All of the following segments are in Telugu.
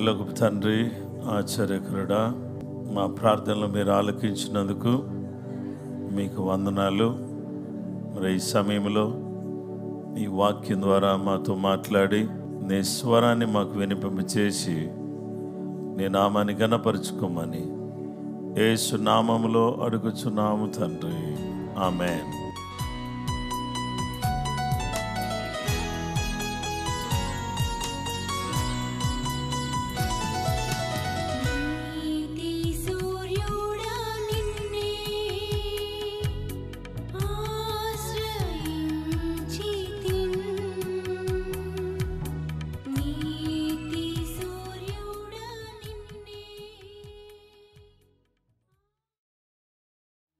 పరలోకపు తండ్రి, ఆశ్చర్యకరుడా, మా ప్రార్థనలు మీరు ఆలకించినందుకు మీకు వందనాలు. మరి ఈ సమయంలో ఈ వాక్యం ద్వారా మాతో మాట్లాడి నీ స్వరాన్ని మాకు వినిపింపచేసి నీ నామాన్ని ఘనపరుచుకోమని యేసు నామములో అడుగుచున్నాము తండ్రి, ఆమేన్.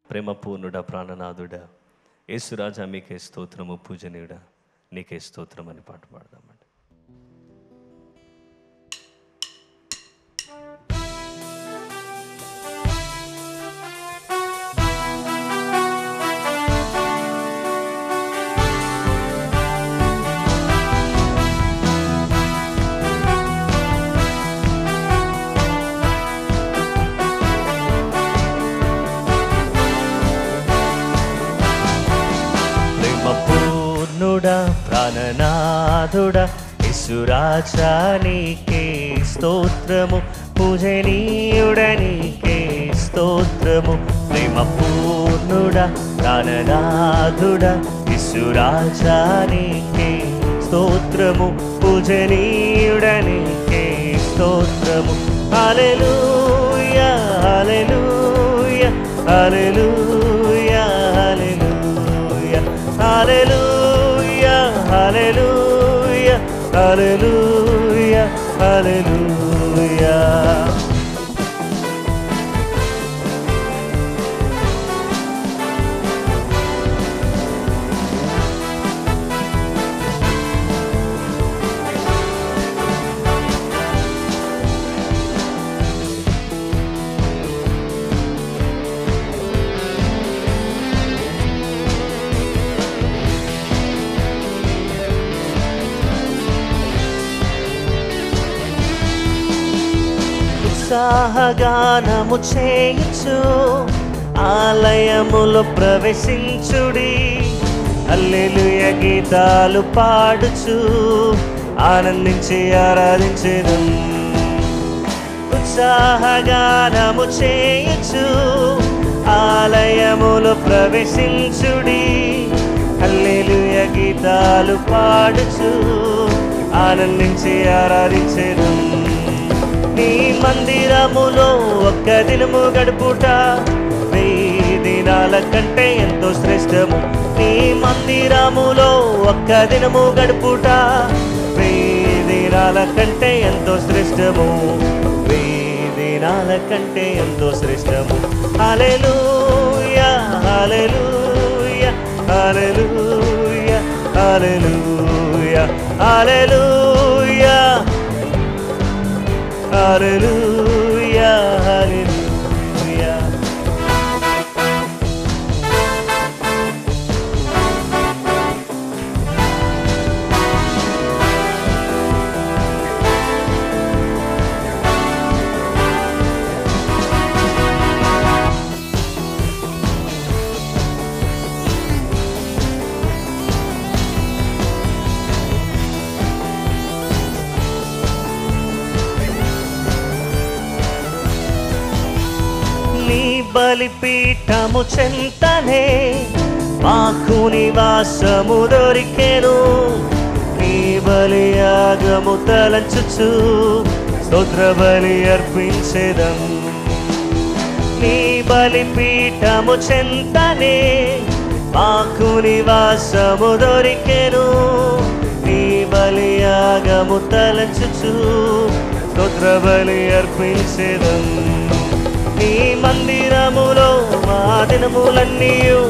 ప్రేమ పూర్ణుడా, ప్రాణనాథుడా, యేసురాజా మీకే స్తోత్రము, పూజనీయుడా నీకే స్తోత్రం అని పాట పాడదామండి. ప్రాణనాథుడా, యేసురాజా నీకే స్తోత్రము, పూజనీయుడా నీకే స్తోత్రము. ప్రేమ పూర్ణుడా, ప్రాణనాథుడా, యేసురాజా నీకే స్తోత్రము, పూజనీయుడా నీకే స్తోత్రము. హల్లెలూయా హల్లెలూయా హల్లెలూయా హల్లెలూయా హల్లెలూయా హల్లెలూయా హల్లెలూయా హల్లెలూయా. ఉత్సాహగానము చేయుచు ఆలయములో ప్రవేశించుడి, హల్లెలూయా గీతాలు పాడుచు ఆనందించి ఆరాధించెదం. ఉత్సాహగానము చేయుచు ఆలయములో ప్రవేశించుడి, హల్లెలూయా గీతాలు పాడుచు ఆనందించి ఆరాధించెదం. నీ మందిరములో ఒక్క దినము గడుపుట 1000 దినాల కంటే ఎంతో శ్రేష్టము. నీ మందిరములో ఒక్క దినము గడుపుట 1000 దినాల కంటే ఎంతో శ్రేష్టము, 1000 దినాల కంటే ఎంతో శ్రేష్టము. హల్లెలూయా హల్లెలూయా హల్లెలూయా హల్లెలూయా హల్లెలూయా హల్లెలూయా హల్లెలూయా. బలిపీఠము చెంతనే మాకు నివాసము దొరికెను, నీ బలియాగము తలంచుచు స్తోత్ర బలి అర్పించెదం. నీ బలిపీఠము చెంతనే మాకు నివాసము దొరికెను, నీ బలియాగము తలంచుచు స్తోత్ర బలి అర్పించెదం. నీ మందిరములో మా దినములన్నీయు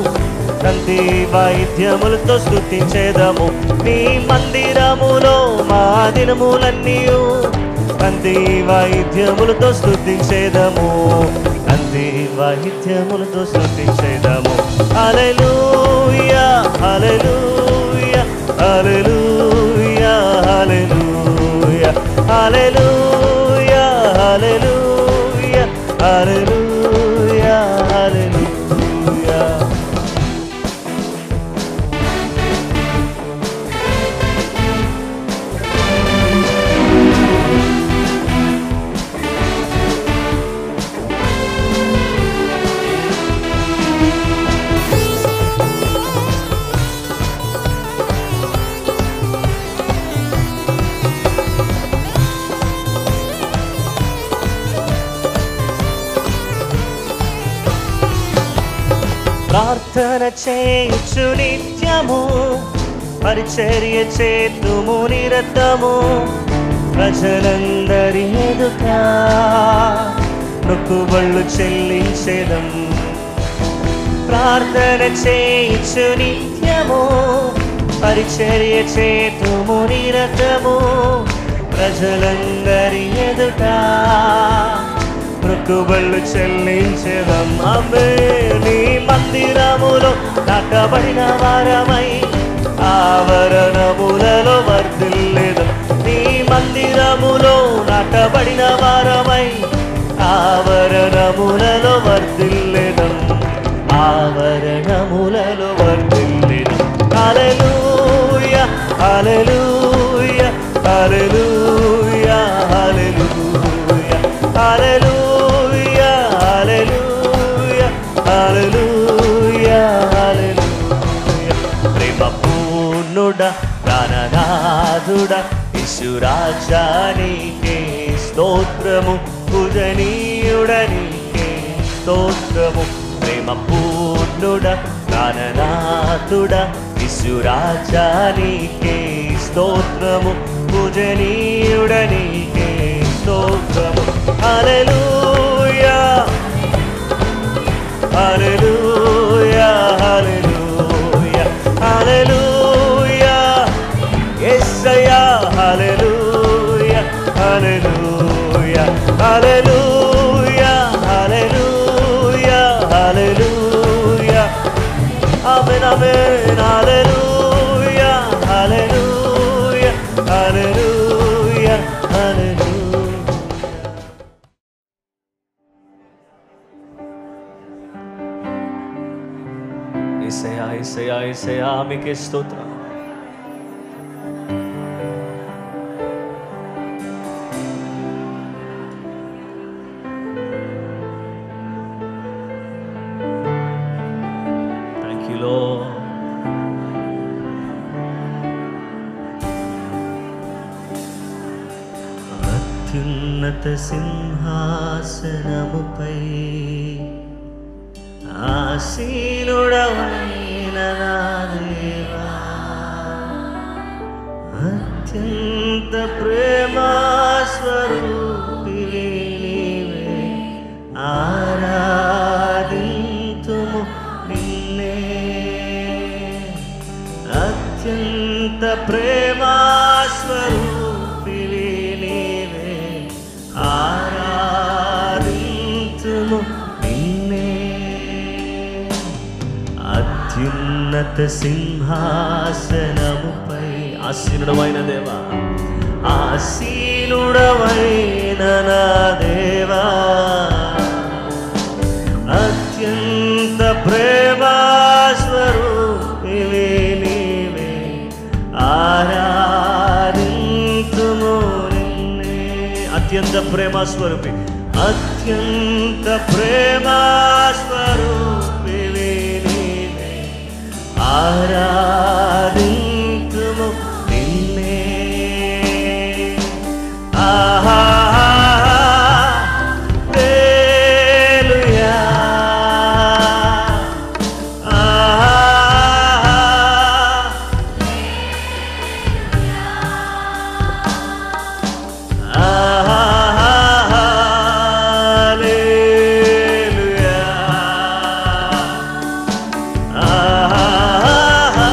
తంతి వాయిద్యములతో స్తుతించెదము. నీ మందిరములో మా దినములన్నీయు తంతి వాయిద్యములతో స్తుతించెదము, తంతి వాయిద్యములతో స్తుతించెదము. హల్లెలూయా హల్లెలూయా హల్లెలూయా హల్లెలూయా హల్లెలూయా హల్లెలూయా హల్లెలూయా హల్లెలూయా. ప్రార్థన చేయుచు నిత్యము పరిచర్య చేతుము నిరతము ప్రజలందరి ఎదుట మొక్కుబళ్ళు చెల్లించెదం. ప్రార్థన చేయుచు నిత్యము పరిచర్య చేతుము నిరతము ప్రజలందరి ఎదుట మొక్కుబళ్ళు చెల్లించెదం. ఆమేన్. నీ మందిరములో నాటబడిన వారమై ఆవరణములలో వర్ధిల్లెదం. నీ మందిరములో నాటబడిన వారమై ఆవరణములలో వర్ధిల్లెదం. ఆవరణములలో వర్ధిల్లెదం. హల్లెలూయా హల్లెలూయా హల్లెలూయా హల్లెలూయా హల్లెలూయా హల్లెలూయా హల్లెలూయా హల్లెలూయా. ప్రేమ పూర్ణుడా ప్రాణనాథుడా యేసురాజా నీకే స్తోత్రము. పూజనీయుడా నీకే స్తోత్రము. ప్రేమ పూర్ణుడా ప్రాణనాథుడా యేసురాజా నీకే స్తోత్రము. పూజనీయుడా నీకే స్తోత్రము. హల్లెలూయా హల్లెలూయా హల్లెలూయా హల్లెలూయా యేసయ్యా హల్లెలూయా హల్లెలూయా హల్లెలూయా హల్లెలూయా హల్లెలూయా. ఆమేన్ ఆమేన్. హల్లెలూయా హల్లెలూయా హల్లెలూయా హల్లెలూయా. యేసయ్యా యేసయ్యా యేసయ్యా మీకే స్తోత్రం. Thank you lord. అత్యున్నత సింహాసనముపై ఆసీనుడవైన నా దేవా, అత్యంత ప్రేమా స్వరూపిణి నీవే, ఆరాధింతుము నిన్నే. అత్యంత ప్రేమా స్వరూపిణి నీవే, ఆరాధింతుము నిన్నే. అత్యున్నత సింహాసనముపై ఆసీనుడవైన దేవా, ఆసీనుడవైన నా దేవా, అత్యంత ప్రేమా స్వరూపిణి నీవే, ఆరాధింతుము నిన్నే. అత్యంత ప్రేమా స్వరూపి, అత్యంత ప్రేమా స్వరూపిణి నీవే, ఆరాధింతుము నిన్నే. ఆహా హల్లెలూయా, ఆహా హల్లెలూయా, ఆహా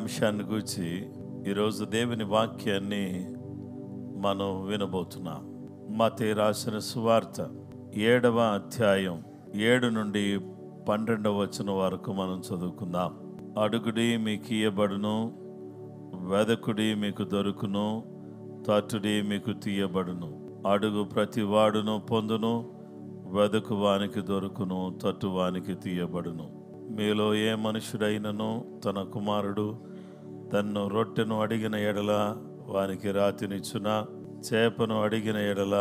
అంశాన్ని గురించి ఈరోజు దేవుని వాక్యాన్ని మనం వినబోతున్నాం. మత్తయి రాసిన సువార్త 7వ అధ్యాయం 7 నుండి 12వ వచనం వరకు మనం చదువుకుందాం. అడుగుడి మీకు ఇయ్యబడును, వెదకుడి మీకు దొరుకును, తట్టుడి మీకు తీయబడును. అడుగు ప్రతి వాడును పొందును, వెదకు వానికి దొరుకును, తట్టువానికి తీయబడును. మీలో ఏ మనుషుడైనను తన కుమారుడు తన్ను రొట్టెను అడిగిన ఎడల వానికి రాతినిచ్చునా, చేపను అడిగిన ఎడల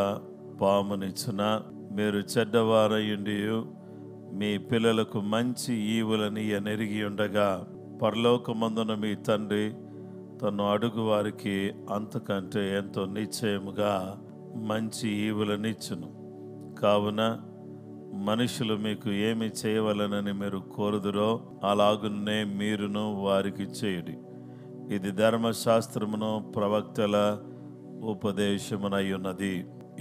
పామునిచ్చునా? మీరు చెడ్డవారయుండి మీ పిల్లలకు మంచి ఈవులని ఎరిగి ఉండగా పరలోకమందున మీ తండ్రి తను అడుగు వారికి అంతకంటే ఎంతో నిశ్చయముగా మంచి ఈవులనిచ్చును. కావున మనుషులు మీకు ఏమి చేయవలనని మీరు కోరుదురో అలాగునే మీరును వారికి చేయుడి. ఇది ధర్మశాస్త్రమును ప్రవక్తల ఉపదేశమునై ఉన్నది.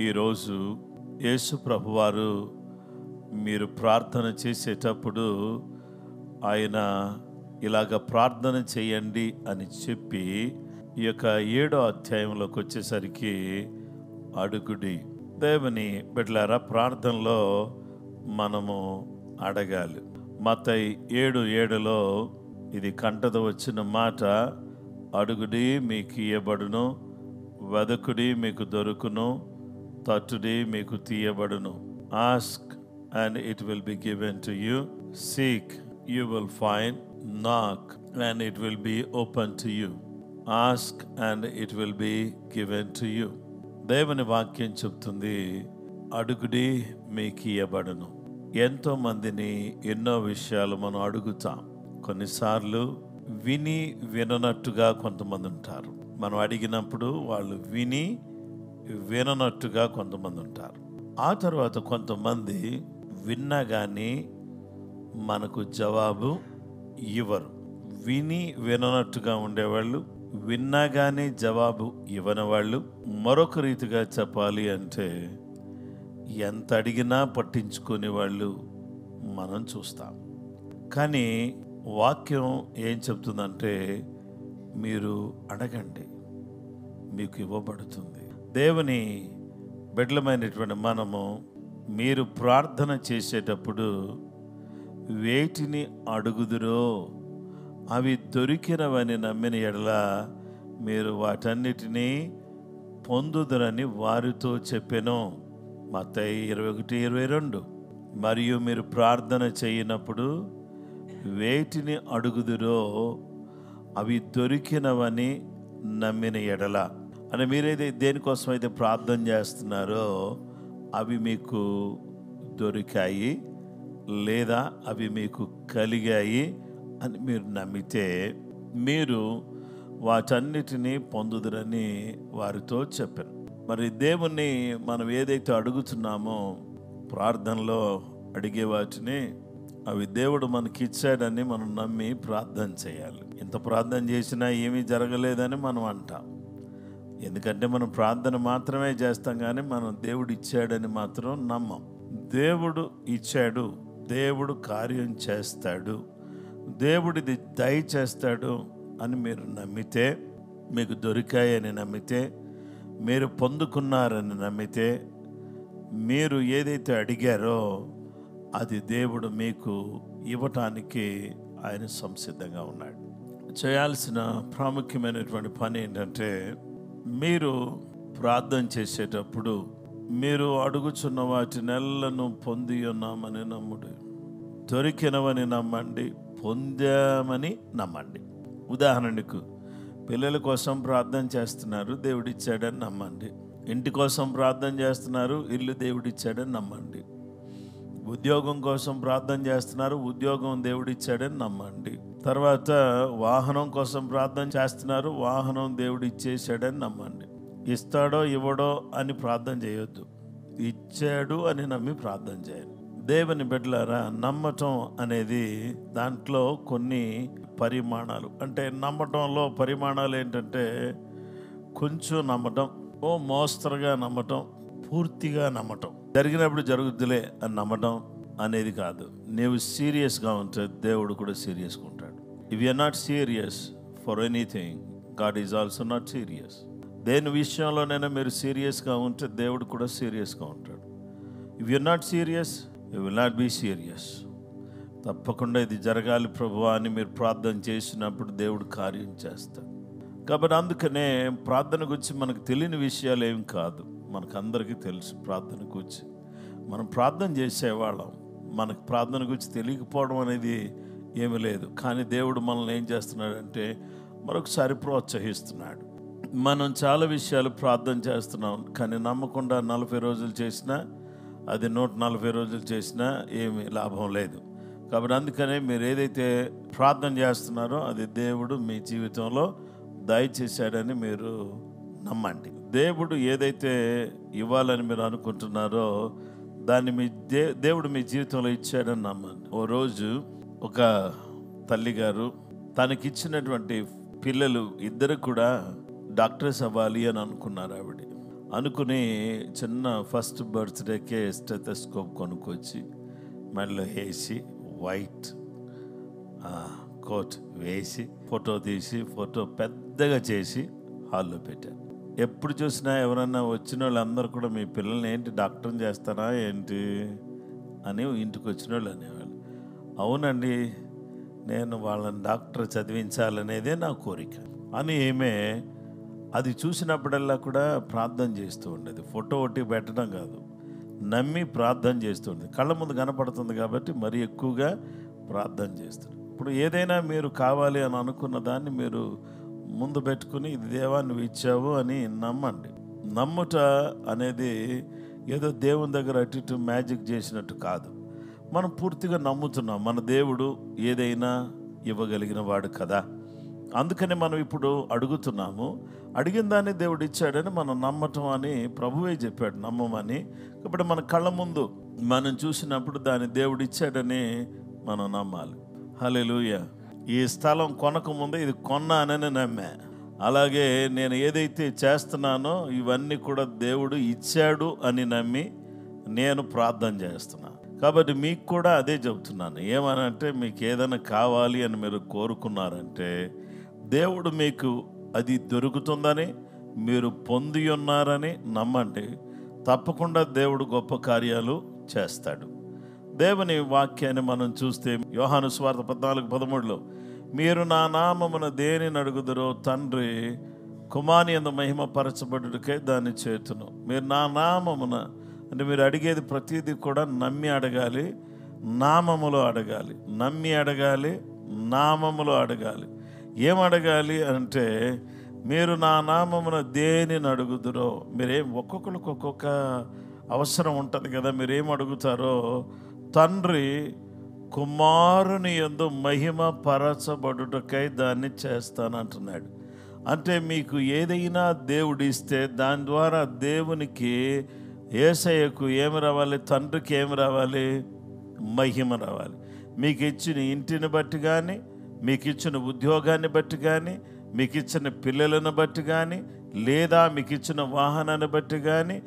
ఈరోజు యేసు ప్రభువారు మీరు ప్రార్థన చేసేటప్పుడు ఆయన ఇలాగ ప్రార్థన చేయండి అని చెప్పి ఈ యొక్క 7వ అధ్యాయంలోకి వచ్చేసరికి అడుగుడి. దేవుని బిడ్డలారా, ప్రార్థనలో మనము అడగాలి. మత్తయి 7:7లో ఇది కంటత వచ్చిన మాట. అడుగుడి మీకు ఇయ్యబడును, వెదకుడి మీకు దొరుకును, తట్టుడి మీకు తీయబడును. Ask and it will be given to you. Seek, you will find. Knock, and it will be open to you. Ask, and it will be given to you. దేవుని వాక్యం చెప్తుంది, అడుగుడి మీకు ఇయ్యబడును. ఎంతో మందిని ఎన్నో విషయాలు మనం అడుగుతాం. కొన్నిసార్లు విని విననట్టుగా కొంతమంది ఉంటారు. మనం అడిగినప్పుడు వాళ్ళు విని విననట్టుగా కొంతమంది ఉంటారు. ఆ తర్వాత కొంతమంది విన్నా కానీ మనకు జవాబు ఇవ్వరు. విని విననట్టుగా ఉండేవాళ్ళు, విన్నా కానీ జవాబు ఇవ్వని వాళ్ళు. మరొక రీతిగా చెప్పాలి అంటే ఎంత అడిగినా పట్టించుకునే వాళ్ళు మనం చూస్తాం. కానీ వాక్యం ఏం చెప్తుందంటే మీరు అడగండి, మీకు ఇవ్వబడుతుంది. దేవుని బిడ్డలమైనటువంటి మనము మీరు ప్రార్థన చేసేటప్పుడు వేటిని అడుగుదురో అవి దొరికినవని నమ్మిన ఎడల మీరు వాటన్నిటినీ పొందుదురని వారితో చెప్పెను. మత్తయి 21:22. మరియు మీరు ప్రార్థన చేయనప్పుడు వేటిని అడుగుదురో అవి దొరికినవని నమ్మిన ఎడల అని మీరైతే దేనికోసం అయితే ప్రార్థన చేస్తున్నారో అవి మీకు దొరికాయి లేదా అవి మీకు కలిగాయి అని మీరు నమ్మితే మీరు వాటన్నిటినీ పొందుదురని వారితో చెప్పాను. మరి దేవుణ్ణి మనం ఏదైతే అడుగుతున్నామో ప్రార్థనలో అడిగే వాటిని అవి దేవుడు మనకి ఇచ్చాడని మనం నమ్మి ప్రార్థన చేయాలి. ఇంత ప్రార్థన చేసినా ఏమీ జరగలేదని మనం అంటాం. ఎందుకంటే మనం ప్రార్థన మాత్రమే చేస్తాం, కానీ మనం దేవుడు ఇచ్చాడని మాత్రం నమ్మం. దేవుడు ఇచ్చాడు, దేవుడు కార్యం చేస్తాడు, దేవుడిది దయచేస్తాడు అని మీరు నమ్మితే, మీకు దొరికాయని నమ్మితే, మీరు పొందుకున్నారని నమ్మితే, మీరు ఏదైతే అడిగారో అది దేవుడు మీకు ఇవ్వటానికి ఆయన సంసిద్ధంగా ఉన్నాడు. చేయాల్సిన ప్రాముఖ్యమైనటువంటి పని ఏంటంటే మీరు ప్రార్థన చేసేటప్పుడు మీరు అడుగుచున్న వాటినెల్లను పొంది ఉన్నామని నమ్ముడు. దొరికినవని నమ్మండి, పొందామని నమ్మండి. ఉదాహరణకు పిల్లల కోసం ప్రార్థన చేస్తున్నారు, దేవుడిచ్చాడని నమ్మండి. ఇంటి కోసం ప్రార్థన చేస్తున్నారు, ఇల్లు దేవుడిచ్చాడని నమ్మండి. ఉద్యోగం కోసం ప్రార్థన చేస్తున్నారు, ఉద్యోగం దేవుడిచ్చాడని నమ్మండి. తర్వాత వాహనం కోసం ప్రార్థన చేస్తున్నారు, వాహనం దేవుడు ఇచ్చేసాడని నమ్మండి. ఇస్తాడో ఇవ్వడో అని ప్రార్థన చేయొద్దు, ఇచ్చాడు అని నమ్మి ప్రార్థన చేయాలి. దేవుని బిడ్డలారా, నమ్మటం అనేది దాంట్లో కొన్ని పరిమాణాలు. అంటే నమ్మటంలో పరిమాణాలు ఏంటంటే కొంచెం నమ్మటం, ఓ మోస్తరుగా నమ్మటం, పూర్తిగా నమ్మటం, జరిగినప్పుడు జరుగుద్దులే అని నమ్మటం అనేది కాదు. నీవు సీరియస్గా ఉంటే దేవుడు కూడా సీరియస్గా ఉంటాడు. If you are not serious, for anything God is also not serious. దేని విషయంలోనైనా మీరు సీరియస్గా ఉంటే దేవుడు కూడా సీరియస్గా ఉంటాడు. If you not serious you will not be serious. తప్పకుండా ఇది జరగాలి ప్రభువా అని మీరు ప్రార్థన చేసినప్పుడు దేవుడు కార్యం చేస్తాడు. కాబట్టి అందుకనే ప్రార్థన గురించి మనకు తెలియని విషయాలు ఏం కాదు, మనకు అందరికీ తెలుసు. ప్రార్థన గురించి మనం ప్రార్థన చేసేవాళ్ళం, మనకు ప్రార్థన గురించి తెలియకపోవడం అనేది ఏమీ లేదు. కానీ దేవుడు మనల్ని ఏం చేస్తున్నాడంటే మరొకసారి ప్రోత్సహిస్తున్నాడు. మనం చాలా విషయాలు ప్రార్థన చేస్తున్నాం, కానీ నమ్మకుండా 40 రోజులు చేసినా, అది 140 రోజులు చేసినా ఏమీ లాభం లేదు. కాబట్టి అందుకనే మీరు ఏదైతే ప్రార్థన చేస్తున్నారో అది దేవుడు మీ జీవితంలో దయచేశాడని మీరు నమ్మండి. దేవుడు ఏదైతే ఇవ్వాలని మీరు అనుకుంటున్నారో దాన్ని మీ దేవుడు మీ జీవితంలో ఇచ్చాడని నమ్మండి. ఓ రోజు ఒక తల్లిగారు తనకిచ్చినటువంటి పిల్లలు ఇద్దరు కూడా డాక్టర్స్ అవ్వాలి అని అనుకున్నారు. ఆవిడ అనుకుని చిన్న ఫస్ట్ బర్త్డేకే స్టెథోస్కోప్ కొనుక్కొచ్చి మెడలో వేసి వైట్ కోట్ వేసి ఫోటో తీసి ఫోటో పెద్దగా చేసి హాల్లో పెట్టారు. ఎప్పుడు చూసినా ఎవరన్నా వచ్చిన వాళ్ళందరూ కూడా మీ పిల్లల్ని ఏంటి డాక్టర్ని చేస్తారా ఏంటి అని ఇంటికి వచ్చిన వాళ్ళు అనేవాళ్ళు. అవునండి, నేను వాళ్ళని డాక్టర్ చదివించాలనేదే నా కోరిక అని ఏమే అది చూసినప్పుడల్లా కూడా ప్రార్థన చేస్తూ ఉండేది. ఫోటో ఒకటి పెట్టడం కాదు, నమ్మి ప్రార్థన చేస్తూ ఉండేది. కళ్ళ ముందు కనపడుతుంది కాబట్టి మరీ ఎక్కువగా ప్రార్థన చేస్తుంది. ఇప్పుడు ఏదైనా మీరు కావాలి అని అనుకున్న దాన్ని మీరు ముందు పెట్టుకుని ఇది దేవా నువ్వు ఇచ్చావు అని నమ్మండి. నమ్ముట అనేది ఏదో దేవుని దగ్గర అటు ఇటు మ్యాజిక్ చేసినట్టు కాదు. మనం పూర్తిగా నమ్ముతున్నాం మన దేవుడు ఏదైనా ఇవ్వగలిగిన వాడు కదా. అందుకని మనం ఇప్పుడు అడుగుతున్నాము, అడిగిన దాన్ని దేవుడు ఇచ్చాడని మనం నమ్మటం అని ప్రభువే చెప్పాడు, నమ్మమని. కాబట్టి మన కళ్ళ ముందు మనం చూసినప్పుడు దాన్ని దేవుడు ఇచ్చాడని మనం నమ్మాలి. హల్లెలూయా. ఈ స్థలం కొనక ముందే ఇది కొన్నానని నమ్మా. అలాగే నేను ఏదైతే చేస్తున్నానో ఇవన్నీ కూడా దేవుడు ఇచ్చాడు అని నమ్మి నేను ప్రార్థన చేస్తున్నాను. కాబట్టి మీకు కూడా అదే చెబుతున్నాను. ఏమనంటే మీకు ఏదైనా కావాలి అని మీరు కోరుకున్నారంటే దేవుడు మీకు అది దొరుకుతుందని మీరు పొంది ఉన్నారని నమ్మండి. తప్పకుండా దేవుడు గొప్ప కార్యాలు చేస్తాడు. దేవుని వాక్యాన్ని మనం చూస్తే యోహాను సువార్త 14:13 మీరు నా నామమున దేనిని అడుగుదురో తండ్రి కుమారుని యందు మహిమపరచబడుటకై దాన్ని చేతును. మీరు నా నామమున అంటే మీరు అడిగేది ప్రతిదీ కూడా నమ్మి అడగాలి, నామములో అడగాలి. నమ్మి అడగాలి, నామములో అడగాలి. ఏం అడగాలి అంటే మీరు నా నామమున దేనిని అడుగుదురో, మీరేం ఒక్కొక్కరికి ఒక్కొక్క అవసరం ఉంటుంది కదా. మీరేం అడుగుతారో తండ్రి కుమారుని యందు మహిమ పరచబడుటకై దాన్ని చేస్తానంటున్నాడు. అంటే మీకు ఏదైనా దేవుడు ఇస్తే దాని ద్వారా దేవునికి యేసయ్యకు ఏమి రావాలి, తండ్రికి ఏమి రావాలి, మహిమ రావాలి. మీకు ఇచ్చిన ఇంటిని బట్టి కానీ, మీకు ఇచ్చిన ఉద్యోగాన్ని బట్టి కానీ, మీకు ఇచ్చిన పిల్లలను బట్టి కానీ, లేదా మీకు ఇచ్చిన వాహనాన్ని బట్టి కానీ,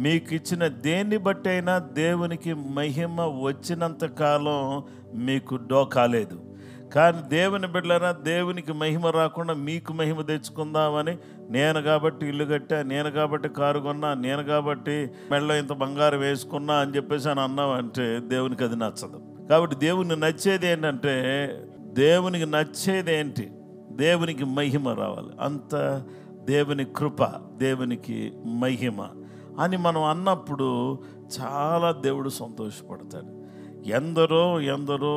మీకు ఇచ్చిన దేన్ని బట్టి అయినా దేవునికి మహిమ వచ్చినంత కాలం మీకు డోకాలేదు. కానీ దేవుని బిడ్డలారా, దేవునికి మహిమ రాకుండా మీకు మహిమ తెచ్చుకుందామని నేను కాబట్టి ఇల్లు కట్టా, నేను కాబట్టి కారు కొన్నా, నేను కాబట్టి మెడలో ఇంత బంగారం వేసుకున్నా అని చెప్పేసి అని అన్నామంటే దేవునికి అది నచ్చదు. కాబట్టి దేవునికి నచ్చేది ఏంటంటే, దేవునికి నచ్చేది ఏంటి, దేవునికి మహిమ రావాలి. అంత దేవుని కృప, దేవునికి మహిమ అని మనం అన్నప్పుడు చాలా దేవుడు సంతోషపడతాడు. ఎందరో ఎందరో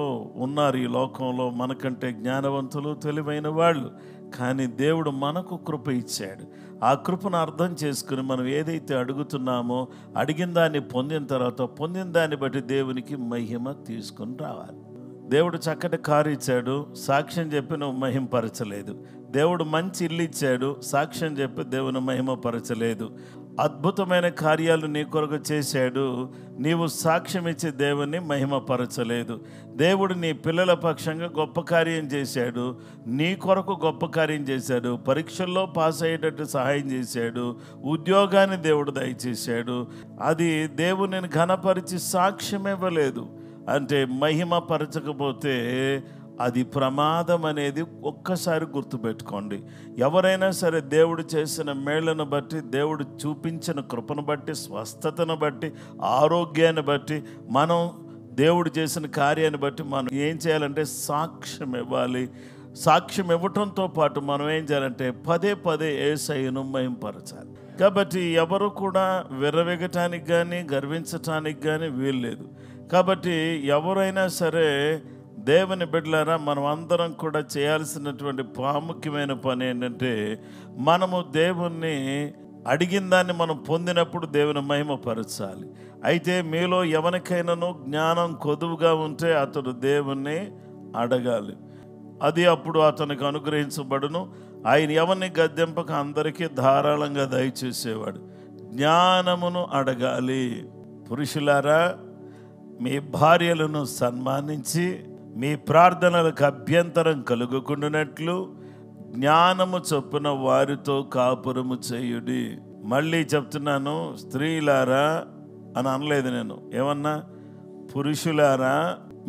ఉన్నారు ఈ లోకంలో మనకంటే జ్ఞానవంతులు, తెలివైన వాళ్ళు. కానీ దేవుడు మనకు కృప ఇచ్చాడు. ఆ కృపను అర్థం చేసుకుని మనం ఏదైతే అడుగుతున్నామో అడిగిన దాన్ని పొందిన తర్వాత పొందిన దాన్ని బట్టి దేవునికి మహిమ తీసుకుని రావాలి. దేవుడు చక్కటి కారు ఇచ్చాడు, సాక్ష్యం చెప్పి నువ్వు మహిమపరచలేదు. దేవుడు మంచి ఇల్లు ఇచ్చాడు, సాక్ష్యం చెప్పి దేవుని మహిమపరచలేదు. అద్భుతమైన కార్యాలు నీ కొరకు చేశాడు, నీవు సాక్ష్యం ఇచ్చి దేవుని మహిమపరచలేదు. దేవుడు నీ పిల్లల పక్షంగా గొప్ప కార్యం చేశాడు, నీ కొరకు గొప్ప కార్యం చేశాడు. పరీక్షల్లో పాస్ అయ్యేటట్టు సహాయం చేశాడు, ఉద్యోగాన్ని దేవుడు దయచేశాడు. అది దేవుని ఘనపరిచి సాక్ష్యం ఇవ్వలేదు. అంటే మహిమ పరచకపోతే అది ప్రమాదం అనేది ఒక్కసారి గుర్తుపెట్టుకోండి. ఎవరైనా సరే దేవుడు చేసిన మేళ్లను బట్టి, దేవుడు చూపించిన కృపను బట్టి, స్వస్థతను బట్టి, ఆరోగ్యాన్ని బట్టి, మనం దేవుడు చేసిన కార్యాన్ని బట్టి మనం ఏం చేయాలంటే సాక్ష్యం ఇవ్వాలి. సాక్ష్యం ఇవ్వటంతో పాటు మనం ఏం చేయాలంటే పదే పదే యేసయ్యను మహింపరచాలి. కాబట్టి ఎవరు కూడా విర్రవీగటానికి కానీ గర్వించటానికి కానీ వీల్లేదు. కాబట్టి ఎవరైనా సరే దేవుని బిడ్డలారా, మనం అందరం కూడా చేయాల్సినటువంటి ప్రాముఖ్యమైన పని ఏంటంటే, మనము దేవుణ్ణి అడిగిన దాన్ని మనం పొందినప్పుడు దేవుని మహిమపరచాలి. అయితే మీలో ఎవరికైనాను జ్ఞానం కొదువుగా ఉంటే అతడు దేవుణ్ణి అడగాలి, అది అప్పుడు అతనికి అనుగ్రహించబడును. ఆయన ఎవరిని గద్దెంపక అందరికీ ధారాళంగా దయచేసేవాడు. జ్ఞానమును అడగాలి. పురుషులారా, మీ భార్యలను సన్మానించి మీ ప్రార్థనలకు అభ్యంతరం కలుగకుండానట్లు జ్ఞానము చొప్పున వారితో కాపురము చేయుడి. మళ్ళీ చెప్తున్నాను, స్త్రీలారా అని అనలేదు నేను. ఏమన్నా? పురుషులారా,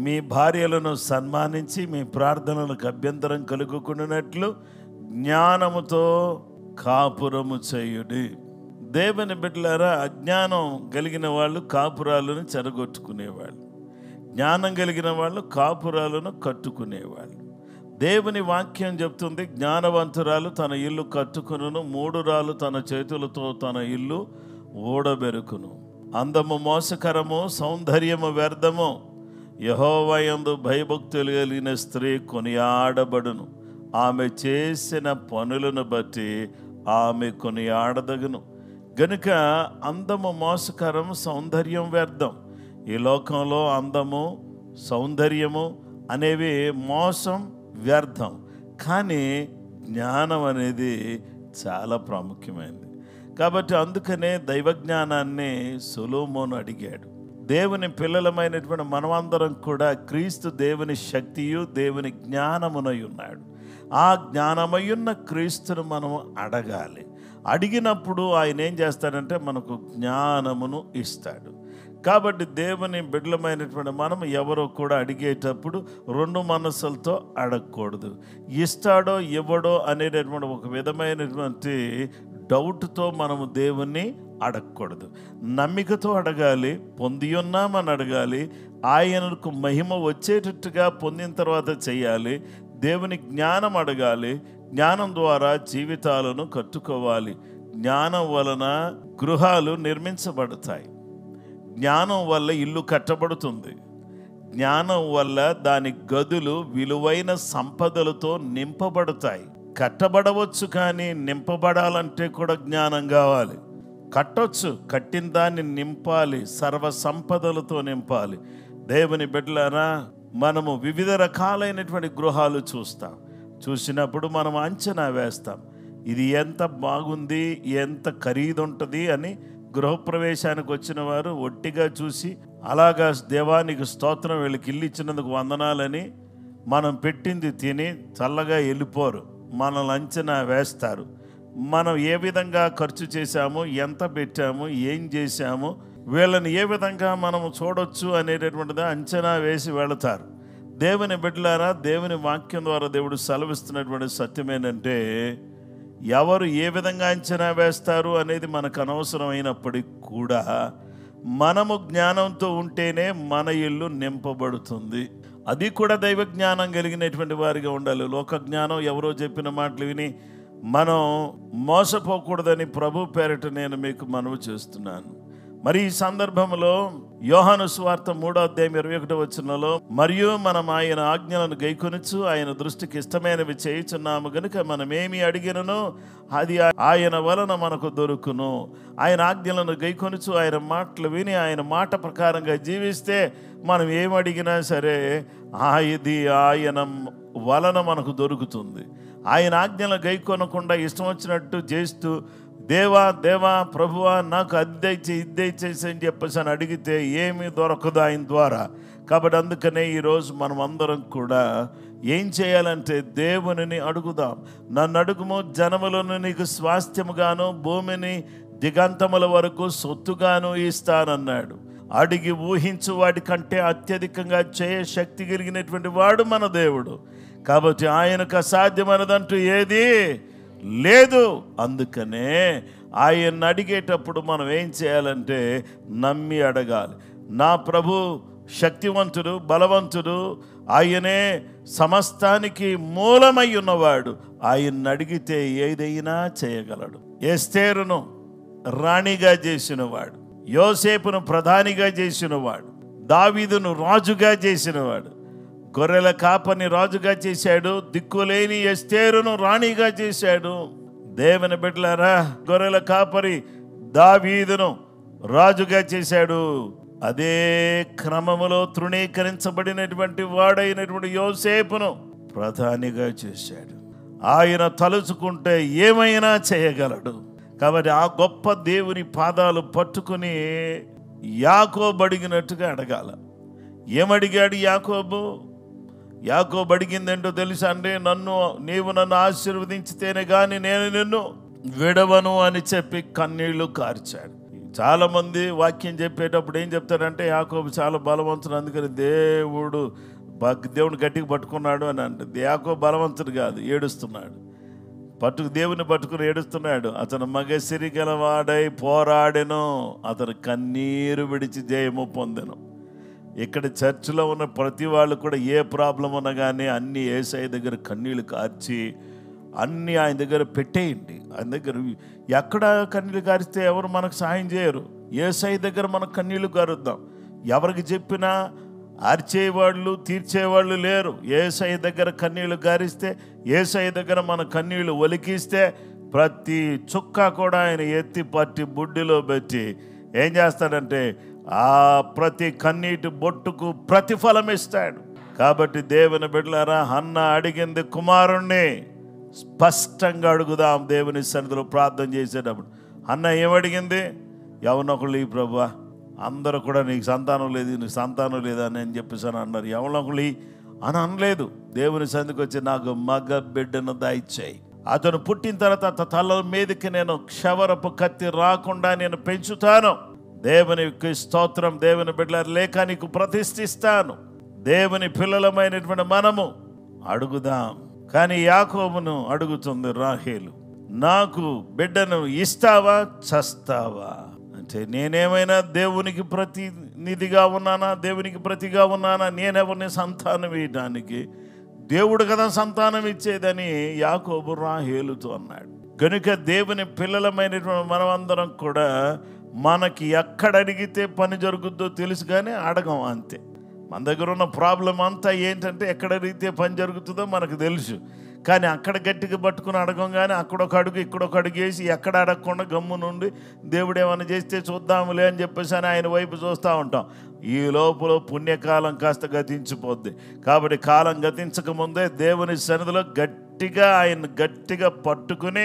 మీ భార్యలను సన్మానించి మీ ప్రార్థనలకు అభ్యంతరం కలుగకుండానట్లు జ్ఞానముతో కాపురము చేయుడి. దేవుని బిడ్డలారా, అజ్ఞానం కలిగిన వాళ్ళు కాపురాలను చెరగొట్టుకునేవాళ్ళు, జ్ఞానం కలిగిన వాళ్ళు కాపురాలను కట్టుకునేవాళ్ళు. దేవుని వాక్యం చెప్తుంది, జ్ఞానవంతురాలు తన ఇల్లు కట్టుకును, మూఢురాలు తన చేతులతో తన ఇల్లు ఊడబెరుకును. అందము మోసకరము, సౌందర్యము వ్యర్థము. యెహోవా యందు భయభక్తులు కలిగిన స్త్రీ కొనియాడబడును. ఆమె చేసిన పనులను బట్టి ఆమె కొనియాడదగును. గనుక అందము మోసకరం, సౌందర్యం వ్యర్థం. ఈ లోకంలో అందము, సౌందర్యము అనేవి మోసం, వ్యర్థం. కానీ జ్ఞానం అనేది చాలా ప్రాముఖ్యమైనది. కాబట్టి అందుకనే దైవజ్ఞానాన్ని సొలొమోను అడిగాడు. దేవుని పిల్లలమైనటువంటి మనమందరం కూడా క్రీస్తు దేవుని శక్తియు దేవుని జ్ఞానమునై ఉన్నాడు. ఆ జ్ఞానమయున్న క్రీస్తును మనం అడగాలి. అడిగినప్పుడు ఆయన ఏం చేస్తాడంటే మనకు జ్ఞానమును ఇస్తాడు. కాబట్టి దేవుని బిడ్డలమైనటువంటి మనం ఎవరో కూడా అడిగేటప్పుడు రెండు మనసులతో అడగకూడదు. ఇస్తాడో ఇవ్వడో అనేటటువంటి ఒక విధమైనటువంటి డౌట్తో మనము దేవుణ్ణి అడగకూడదు. నమ్మికతో అడగాలి, పొంది ఉన్నామని అడగాలి, ఆయనకు మహిమ వచ్చేటట్టుగా పొందిన తర్వాత చేయాలి. దేవుని జ్ఞానం అడగాలి, జ్ఞానం ద్వారా జీవితాలను కట్టుకోవాలి. జ్ఞానం వలన గృహాలు నిర్మించబడతాయి, జ్ఞానం వల్ల ఇల్లు కట్టబడుతుంది, జ్ఞానం వల్ల దాని గదులు విలువైన సంపదలతో నింపబడతాయి. కట్టబడవచ్చు, కానీ నింపబడాలంటే కూడా జ్ఞానం కావాలి. కట్టొచ్చు, కట్టిన దాన్ని నింపాలి, సర్వ సంపదలతో నింపాలి. దేవుని బిడ్డలారా, మనము వివిధ రకాలైనటువంటి గృహాలు చూస్తాం. చూసినప్పుడు మనం అంచనా వేస్తాం, ఇది ఎంత బాగుంది, ఎంత ఖరీదు ఉంటుంది అని. గృహప్రవేశానికి వచ్చిన వారు ఒట్టిగా చూసి అలాగా దేవానికి స్తోత్రం, వీళ్ళకి ఇల్లు ఇచ్చినందుకు వందనాలని మనం పెట్టింది తిని చల్లగా వెళ్ళిపోరు. మనల్ని అంచనా వేస్తారు. మనం ఏ విధంగా ఖర్చు చేశాము, ఎంత పెట్టాము, ఏం చేశాము, వీళ్ళని ఏ విధంగా మనము చూడొచ్చు అనేటటువంటిది అంచనా వేసి వెళతారు. దేవుని బిడ్డలారా, దేవుని వాక్యం ద్వారా దేవుడు సెలవిస్తున్నటువంటి సత్యం ఏంటంటే, ఎవరు ఏ విధంగా అంచనా వేస్తారు అనేది మనకు అనవసరమైనప్పటికీ కూడా మనము జ్ఞానంతో ఉంటేనే మన ఇల్లు నింపబడుతుంది. అది కూడా దైవ జ్ఞానం కలిగినటువంటి వారిగా ఉండాలి. లోక జ్ఞానం ఎవరో చెప్పిన మాటలు విని మనం మోసపోకూడదని ప్రభు పేరిట నేను మీకు మనవి చేస్తున్నాను. మరి ఈ సందర్భంలో యోహాను సువార్త 3:21 మరియు మనం ఆయన ఆజ్ఞలను గైకొనుచు ఆయన దృష్టికి ఇష్టమైనవి చేయుచున్నాము గనుక మనం ఏమి అడిగినను అది ఆయన వలన మనకు దొరుకును. ఆయన ఆజ్ఞలను గైకొనుచు ఆయన మాటలు విని ఆయన మాట ప్రకారంగా జీవిస్తే మనం ఏమి అడిగినా సరే ఇది ఆయన వలన మనకు దొరుకుతుంది. ఆయన ఆజ్ఞలను గైకొనకుండా ఇష్టం వచ్చినట్టు చేస్తూ దేవా దేవా ప్రభువా నాకు అద్దెచ్చి ఇద్దెచ్చేసి అని చెప్పేసి అని అడిగితే ఏమీ దొరకదు ఆయన ద్వారా. కాబట్టి అందుకనే ఈరోజు మనం అందరం కూడా ఏం చేయాలంటే దేవునిని అడుగుదాం. నన్ను అడుగుము, జనములను నీకు స్వాస్థ్యముగాను భూమిని దిగంతముల వరకు సొత్తుగాను ఇస్తానన్నాడు. అడిగి ఊహించు వాటి కంటే అత్యధికంగా చేయ శక్తి కలిగినటువంటి వాడు మన దేవుడు. కాబట్టి ఆయనకు అసాధ్యమైనదంటూ ఏది లేదు. అందుకనే ఆయన అడిగేటప్పుడు మనం ఏం చేయాలంటే నమ్మి అడగాలి. నా ప్రభు శక్తివంతుడు, బలవంతుడు, ఆయనే సమస్తానికి మూలమై ఉన్నవాడు. ఆయన్ని అడిగితే ఏదైనా చేయగలడు. ఎస్తేరును రాణిగా చేసినవాడు, యోసేపును ప్రధానిగా చేసినవాడు, దావీదును రాజుగా చేసినవాడు, గొర్రెల కాపని రాజుగా చేశాడు, దిక్కులేని ఎస్తేరును రాణిగా చేశాడు. దేవుని బిడ్డలారా, గొర్రెల కాపరి దావీదును రాజుగా చేశాడు. అదే క్రమములో తృణీకరించబడినటువంటి వాడైనటువంటి యోసేపును ప్రధానిగా చేశాడు. ఆయన తలుచుకుంటే ఏమైనా చేయగలడు. కాబట్టి ఆ గొప్ప దేవుని పాదాలు పట్టుకుని యాకోబు అడిగినట్టుగా అడగాల. ఏమడిగాడు యాకోబు? యాకోబు అడిగిందేంటో తెలుసా అండి? నీవు నన్ను ఆశీర్వదించితేనే కానీ నేను నిన్ను విడవను అని చెప్పి కన్నీళ్లు కార్చాడు. చాలామంది వాక్యం చెప్పేటప్పుడు ఏం చెప్తారంటే యాకోబు చాలా బలవంతుడు, అందుకని దేవుని గట్టిగా పట్టుకున్నాడు అని అంటే. యాకోబు బలవంతుడు కాదు, ఏడుస్తున్నాడు. దేవుని పట్టుకుని ఏడుస్తున్నాడు. అతను మగసిరి గలవాడై పోరాడెను, అతను కన్నీరు విడిచి జయము పొందెను. ఇక్కడ చర్చిలో ఉన్న ప్రతి వాళ్ళు కూడా ఏ ప్రాబ్లం ఉన్నా కానీ అన్ని యేసయ్య దగ్గర కన్నీళ్ళు కార్చి అన్నీ ఆయన దగ్గర పెట్టేయండి. ఆయన దగ్గర ఎక్కడ కన్నీళ్ళు కారిస్తే ఎవరు మనకు సాయం చేయరు. యేసయ్య దగ్గర మనం కన్నీళ్ళు కారుద్దాం. ఎవరికి చెప్పినా ఆర్చేవాళ్ళు తీర్చేవాళ్ళు లేరు. యేసయ్య దగ్గర కన్నీళ్ళు గారిస్తే, యేసయ్య దగ్గర మన కన్నీళ్ళు ఒలికిస్తే ప్రతి చుక్క కూడా ఆయన ఎత్తి పట్టి బుడ్డిలో పెట్టి ఏం చేస్తాడంటే ఆ ప్రతి కన్నీటి బొట్టుకు ప్రతిఫలం ఇస్తాడు. కాబట్టి దేవుని బిడ్డలారా, హన్న అడిగింది కుమారుణ్ణి. స్పష్టంగా అడుగుదాం దేవుని సన్నిధిలో ప్రార్థన చేసేటప్పుడు. హన్న ఏమడిగింది? ఎవరినొకళ్ళు ఈ ప్రభువా, అందరూ కూడా నీకు సంతానం లేదు, నీకు సంతానం లేదా అని చెప్పేసి అన్నారు. ఎవరినొకళ్ళు అని అనలేదు. దేవుని సన్నిధికి వచ్చి నాకు మగ బిడ్డను దయచేయి. అతను పుట్టిన తర్వాత తల మీదకి నేను క్షవరపు కత్తి రాకుండా నేను పెంచుతాను. దేవునికి స్తోత్రం. దేవుని బిడ్డల లేక నీకు ప్రతిష్ఠిస్తాను. దేవుని పిల్లలమైనటువంటి మనము అడుగుదాం. కానీ యాకోబును అడుగుతుంది రాహేలు, నాకు బిడ్డను ఇస్తావా చస్తావా అంటే, నేనేమైనా దేవునికి ప్రతినిధిగా ఉన్నానా? దేవునికి ప్రతిగా ఉన్నానా? నేనెవరిని సంతానం ఇవ్వడానికి? దేవుడు కదా సంతానం ఇచ్చేదని యాకోబు రాహేలుతో అన్నాడు. కనుక దేవుని పిల్లలమైనటువంటి మనమందరం కూడా మనకి ఎక్కడ అడిగితే పని జరుగుద్దో తెలుసు కానీ అడగం అంతే. మన దగ్గర ఉన్న ప్రాబ్లం అంతా ఏంటంటే ఎక్కడ అడిగితే పని జరుగుతుందో మనకు తెలుసు, కానీ అక్కడ గట్టిగా పట్టుకుని అడగం. కానీ అక్కడొక అడుగు ఇక్కడొక అడుగు వేసి ఎక్కడ అడగకుండా గమ్ము నుండి దేవుడు ఏమైనా చేస్తే చూద్దాములే అని చెప్పేసి అని ఆయన వైపు చూస్తూ ఉంటాం. ఈ లోపల పుణ్యకాలం కాస్త గతించిపోద్ది. కాబట్టి కాలం గతించకముందే దేవుని సన్నిధిలో ఆయన గట్టిగా పట్టుకుని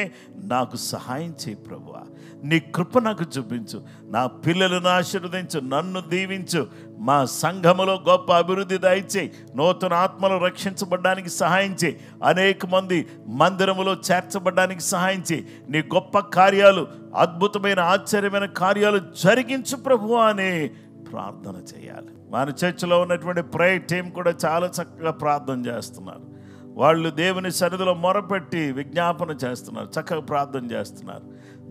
నాకు సహాయం చేయి ప్రభువా, నీ కృప నాకు చూపించు, నా పిల్లలను ఆశీర్వదించు, నన్ను దీవించు, మా సంఘములో గొప్ప అభివృద్ధి దయచేయి, నూతన ఆత్మలు రక్షించబడడానికి సహాయం చేయి, అనేక మంది మందిరములో చేర్చబడడానికి సహాయం చేయి, నీ గొప్ప కార్యాలు, అద్భుతమైన ఆశ్చర్యమైన కార్యాలు జరిగించు ప్రభువా అని ప్రార్థన చేయాలి. మన చర్చిలో ఉన్నటువంటి ప్రేయర్ టీం కూడా చాలా చక్కగా ప్రార్థన చేస్తున్నారు. వాళ్ళు దేవుని సన్నిధిలో మొరపెట్టి విజ్ఞాపన చేస్తున్నారు, చక్కగా ప్రార్థన చేస్తున్నారు.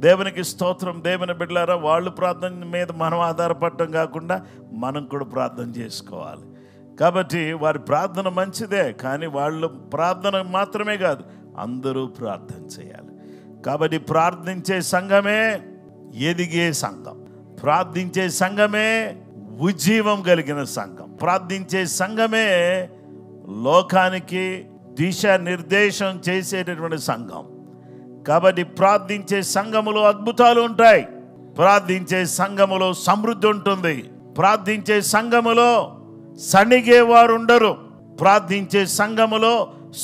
దేవునికి స్తోత్రం. దేవుని బిడ్డలారా, వాళ్ళు ప్రార్థన మీద మనం ఆధారపడటం కాకుండా మనం కూడా ప్రార్థన చేసుకోవాలి. కాబట్టి వారి ప్రార్థన మంచిదే, కానీ వాళ్ళు ప్రార్థన మాత్రమే కాదు, అందరూ ప్రార్థన చేయాలి. కాబట్టి ప్రార్థించే సంఘమే ఎదిగే సంఘం, ప్రార్థించే సంఘమే ఉజ్జీవం కలిగిన సంఘం, ప్రార్థించే సంఘమే లోకానికి దిశానిర్దేశం చేసేటటువంటి సంఘం. కాబట్టి ప్రార్థించే సంఘములో అద్భుతాలు ఉంటాయి, ప్రార్థించే సంఘములో సమృద్ధి ఉంటుంది, ప్రార్థించే సంఘములో సణిగేవారు ఉండరు, ప్రార్థించే సంఘములో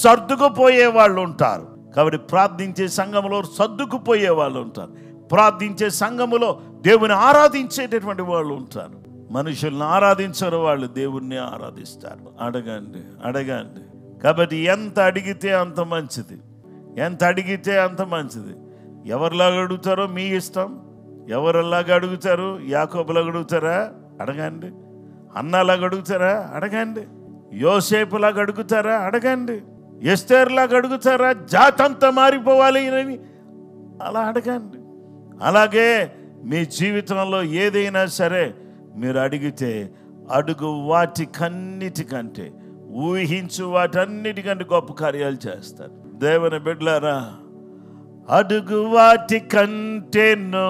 సర్దుకుపోయే వాళ్ళు ఉంటారు. కాబట్టి ప్రార్థించే సంఘములో సర్దుకుపోయే వాళ్ళు ఉంటారు, ప్రార్థించే సంఘములో దేవుని ఆరాధించేటటువంటి వాళ్ళు ఉంటారు. మనుషుల్ని ఆరాధించరు, వాళ్ళు దేవుణ్ణి ఆరాధిస్తారు. అడగండి. కాబట్టి ఎంత అడిగితే అంత మంచిది, ఎంత అడిగితే అంత మంచిది. ఎవరిలాగా అడుగుతారో మీ ఇష్టం. ఎవరిలాగా అడుగుతారు? యాకోబులాగా అడుగుతారా? అడగండి. అన్నలాగా అడుగుతారా? అడగండి. యోసేపులాగా అడుగుతారా? అడగండి. ఎస్తేర్లాగా అడుగుతారా? జాతంతా మారిపోవాలి అని అలా అడగండి. అలాగే మీ జీవితంలో ఏదైనా సరే మీరు అడిగితే అడుగు వాటికన్నిటికంటే, ఊహించు వాటన్నిటికంటే గొప్ప కార్యాలు చేస్తారు. దేవుని బిడ్డలారా, అడుగు వాటికంటేనో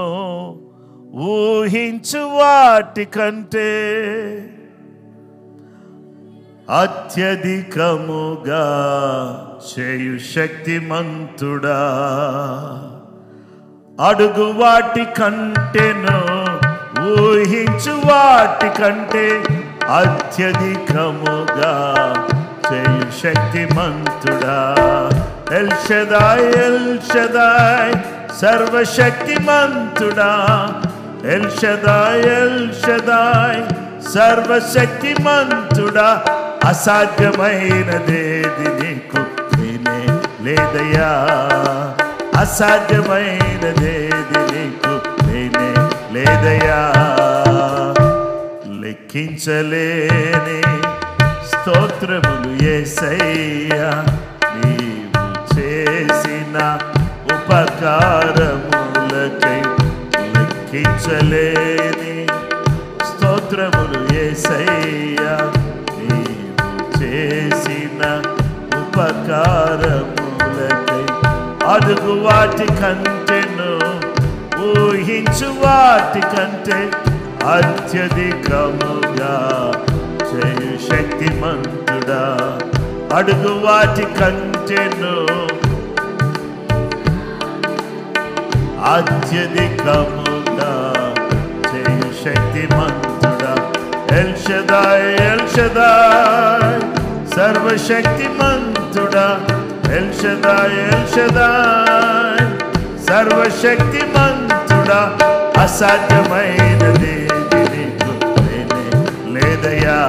ఊహించు వాటికంటే అత్యధికముగా చేయు శక్తిమంతుడా. అడుగు వాటి కంటేనో ఊహించు వాటి కంటే అత్యధికముగా చేయు శక్తిమంతుడా. ఎల్ షదాయ్, ఎల్ షదాయ్, సర్వశక్తిమంతుడా. ఎల్ షదాయ్, ఎల్ షదాయ్, సర్వశక్తిమంతుడా. అసాధ్యమైనదేది నీకు నేనే లేదయ్యా. అసాధ్యమైనదేది నీకు నేనే లేదయ్యా. లెక్కించలేని స్తోత్రములు యేసయ్యా, నీవు చేసిన ఉపకారములకై. లెక్కించలేని స్తోత్రములు యేసయ్యా, నీవు చేసిన ఉపకారములకై. అడుగు వాటి కంటేను ఊహించు వాటి కంటే అత్యధికముగా చేయు శక్తిమంతుడా. అడుగు వాటి కంటేను అత్యధికముగా చేయు శక్తిమంతుడా. ఎల్ షదాయ్, ఎల్ షదాయ్, సర్వశక్తిమంతుడా. ఎల్ షదాయ్, ఎల్ షదాయ్, సర్వశక్తిమంతుడా. అసాధ్యమైనదేది నీకు నేనే లేదయ్యా.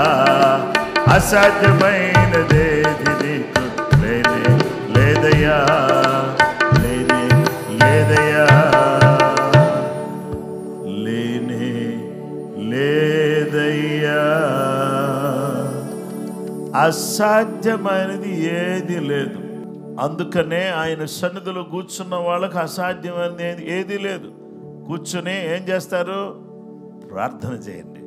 అసాధ్యమైనదేది నీకు నేనే లేదయ్యా. లేనే లేదయ్యా. లేనే లేదయ్యా. అసాధ్యమైనది ఏది లేదు. అందుకనే ఆయన సన్నిధిలో కూర్చున్న వాళ్ళకి అసాధ్యమైనది ఏది లేదు. కూర్చుని ఏం చేస్తారు? ప్రార్థన చేయండి.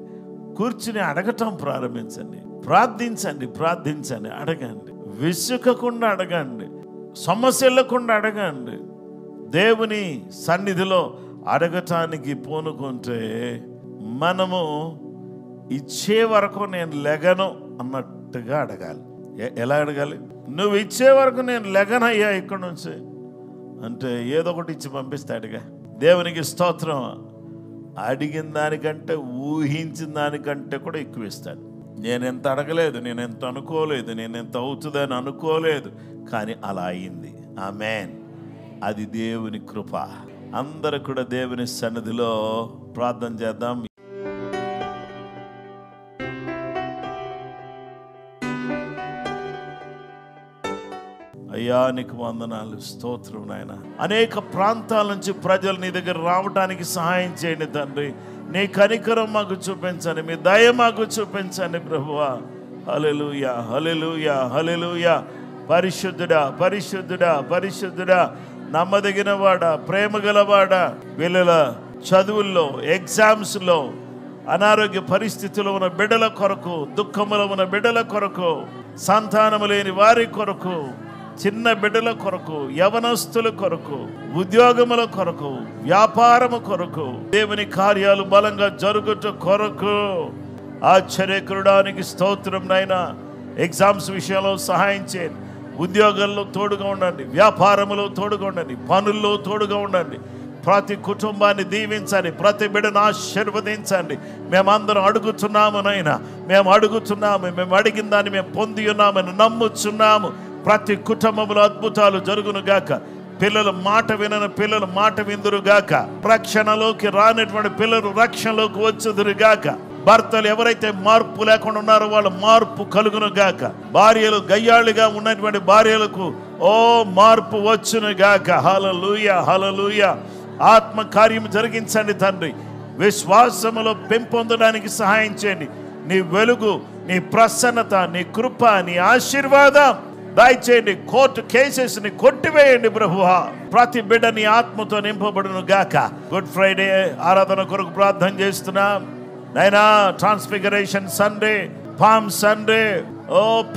కూర్చుని అడగటం ప్రారంభించండి. ప్రార్థించండి, ప్రార్థించండి, అడగండి. విసుకకుండా అడగండి, సమస్యలకుండా అడగండి. దేవుని సన్నిధిలో అడగటానికి పూనుకుంటే మనము ఇచ్చే వరకు నేను లెగను అన్నట్టుగా అడగాలి. ఎలా అడగాలి? నువ్వు ఇచ్చే వరకు నేను లెగనయ్యా ఇక్కడ నుంచి అంటే ఏదో ఒకటి ఇచ్చి పంపిస్తాడుగా. దేవునికి స్తోత్రం. అడిగిన దానికంటే ఊహించిన దానికంటే కూడా ఎక్కువ ఇస్తాడు. నేను ఎంత అడగలేదు, నేను ఎంత అనుకోలేదు, నేను ఎంత అవుతుందని అనుకోలేదు, కానీ అలా అయింది. ఆమేన్. అది దేవుని కృప. అందరూ కూడా దేవుని సన్నిధిలో ప్రార్థన చేద్దాం. అయ్యా నీకు వందనాలు, స్తోత్రం నాయన. అనేక ప్రాంతాల నుంచి ప్రజలు నీ దగ్గర రావడానికి సహాయం చేయండి తండ్రి. నీ కనికరం మాకు చూపించండి, మీ దయ మాకు చూపించండి ప్రభువా. హల్లెలూయా, హల్లెలూయా, హల్లెలూయా. పరిశుద్ధుడా, పరిశుద్ధుడా, పరిశుద్ధుడా, నమ్మదగిన వాడా, ప్రేమ గలవాడా. పిల్లల చదువుల్లో, ఎగ్జామ్స్లో, అనారోగ్య పరిస్థితుల్లో ఉన్న బిడ్డల కొరకు, దుఃఖములో ఉన్న బిడ్డల కొరకు, సంతానము లేని వారి కొరకు, చిన్న బిడ్డల కొరకు, యవనస్తుల కొరకు, ఉద్యోగముల కొరకు, వ్యాపారము కొరకు, దేవుని కార్యాలు బలంగా జరుగుట కొరకు ఆశ్చర్యకరుడానికి స్తోత్రం నాయనా. ఎగ్జామ్స్ విషయంలో సహాయం చేయండి. ఉద్యోగాల్లో తోడుగా ఉండండి, వ్యాపారములో తోడుగా ఉండండి, పనుల్లో తోడుగా ఉండండి. ప్రతి కుటుంబాన్ని దీవించండి, ప్రతి బిడ్డను ఆశీర్వదించండి. మేమందరం అడుగుతున్నాము నాయనా, మేము అడుగుతున్నాము, మేము అడిగిన దాన్ని మేము పొంది ఉన్నామని నమ్ముచున్నాము. ప్రతి కుటుంబంలో అద్భుతాలు జరుగును గాక. పిల్లలు మాట వినని పిల్లలు మాట విందురు గాక. రక్షణలోకి రానటువంటి పిల్లలు రక్షణలోకి వచ్చుదురు గాక. భర్తలు ఎవరైతే మార్పు లేకుండా ఉన్నారో వాళ్ళ మార్పు కలుగును గాక. భార్యలు గయ్యాళిగా ఉన్నటువంటి భార్యలకు మార్పు వచ్చును గాక. హల్లెలూయా, హల్లెలూయా. ఆత్మ కార్యం జరిగించండి తండ్రి. విశ్వాసములో పెంపొందడానికి సహాయం చేయండి. నీ వెలుగు, నీ ప్రసన్నత, నీ కృప, నీ ఆశీర్వాదం దయచేయండి. కోర్టు కేసెస్ ని కొట్టివేయండి ప్రభువా. ప్రతి బిడ్డ నీ ఆత్మతో నింపబడును గాక. గుడ్ ఫ్రైడే ఆరాధన కొరకు ప్రార్థన చేస్తున్నాం నైనా. Transfiguration Sunday, palm Sunday,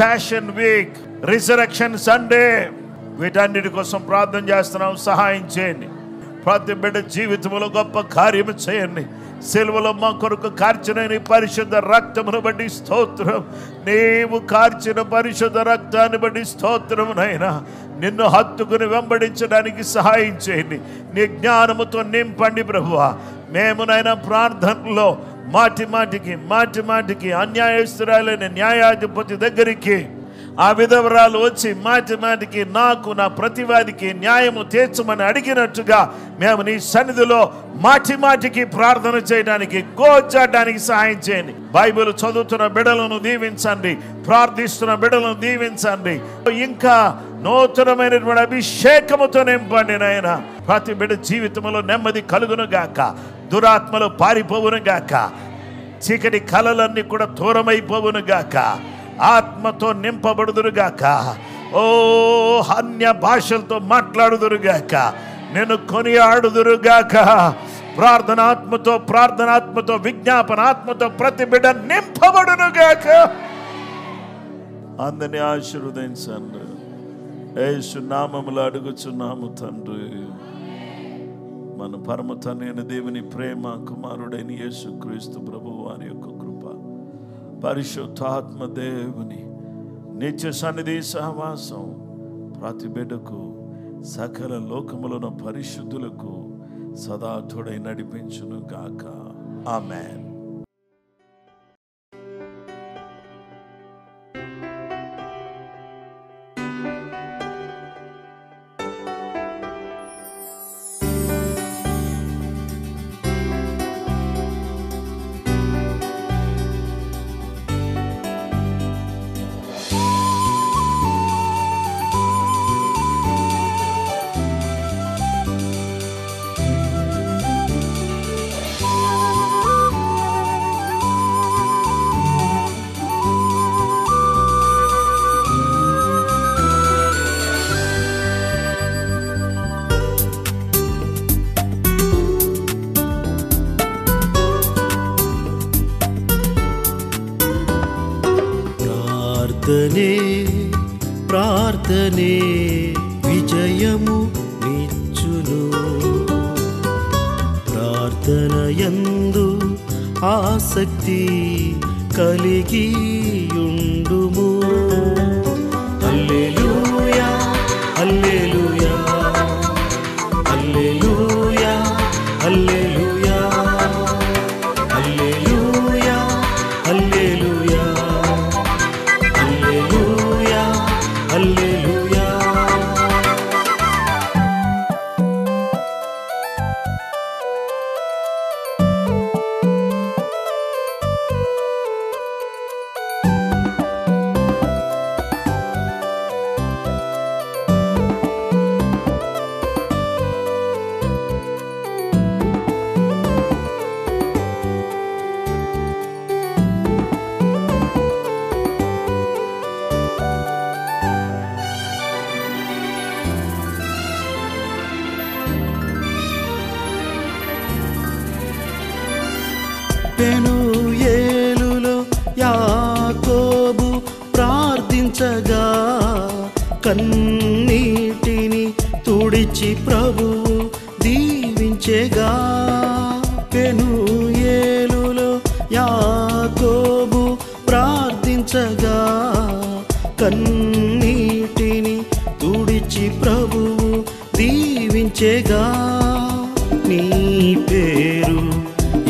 passion week, resurrection Sunday, వీటన్నిటి కోసం ప్రార్థన చేస్తున్నాం. సహాయం చేయండి. ప్రతి బిడ్డ జీవితంలో గొప్ప కార్యము చేయండి. సిలువలో మా కొరకు కార్చిన నీ పరిశుద్ధ రక్తమును బట్టి స్తోత్రం. నీవు కార్చిన పరిశుద్ధ రక్తాన్ని బట్టి స్తోత్రము నైనా. నిన్ను హత్తుకుని వెంబడించడానికి సహాయం చేయండి. నీ జ్ఞానముతో నింపండి ప్రభువా. మేమునైనా ప్రార్థనలో మాటి మాటికి అన్యాయస్తురాలైన న్యాయాధిపతి దగ్గరికి ఆ విధవరాలు వచ్చి మాటికి నాకు, నా ప్రతివాదికి న్యాయము తీర్చమని అడిగినట్టుగా మేము నీ సన్నిధిలో మాటికి ప్రార్థన చేయడానికి, గోచడానికి సహాయం చేయండి. బైబిల్ చదువుతున్న బిడ్డలను దీవించండి, ప్రార్థిస్తున్న బిడ్డలను దీవించండి. ఇంకా నూతనమైనటువంటి అభిషేకముతో నింపండి నాయన. ప్రతి బిడ్డ జీవితంలో నెమ్మది కలుగును గాక, దురాత్మలు పారిపోవును గాక, చీకటి కలలన్నీ కూడా దూరమైపోవును గాక, ఆత్మతో నింపబడుదురుగాక. ఓ అన్య భాషలతో మాట్లాడుదురుగాక, నేను కొనియాడుదురుగాక. ప్రార్థనాత్మతో విజ్ఞాపనాత్మతో ప్రతి బిడ్డ నింపబడునుగాక. అందరినీ ఆశీర్వదించండి. యేసు నామములో అడుగుచున్నాము తండ్రి. మన పరమ తండ్రి అయిన దేవుని ప్రేమ, కుమారుడైన యేసుక్రీస్తు ప్రభువు వారి యొక్క కృప, పరిశుద్ధాత్మ దేవుని నిత్య సన్నిధి సహవాసం ప్రతి బిడ్డకు, సకల లోకములను పరిశుద్ధులకు సదా తోడై నడిపించును గాక. ఆమేన్. ప్రార్థనే విజయము నిచ్చును. ప్రార్థనయందు ఆసక్తి కలిగియుండుము. హల్లెలూయా హల్లెలూయా హల్లెలూయా హల్లెలూయా హల్లెలూయా హల్లెలూయా హల్లెలూయా హల్లెలూయా. పెనూయేలులో యాకోబు ప్రార్థించగా కన్నీటిని తుడిచి ప్రభువు దీవించెగా. పెనూయేలులో యాకోబు ప్రార్థించగా కన్నీటిని తుడిచి ప్రభువు దీవించెగా. నీ పేరు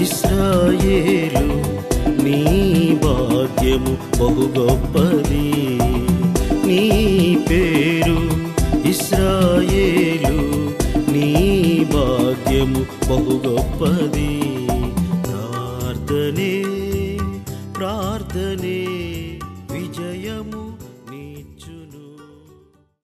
ఇశ్రాయేలు, నీ భాగ్యము బహు గొప్పది. నీ పేరు ఇశ్రాయేలు, నీ భాగ్యము బహు గొప్పది. ప్రార్థనే ప్రార్థనే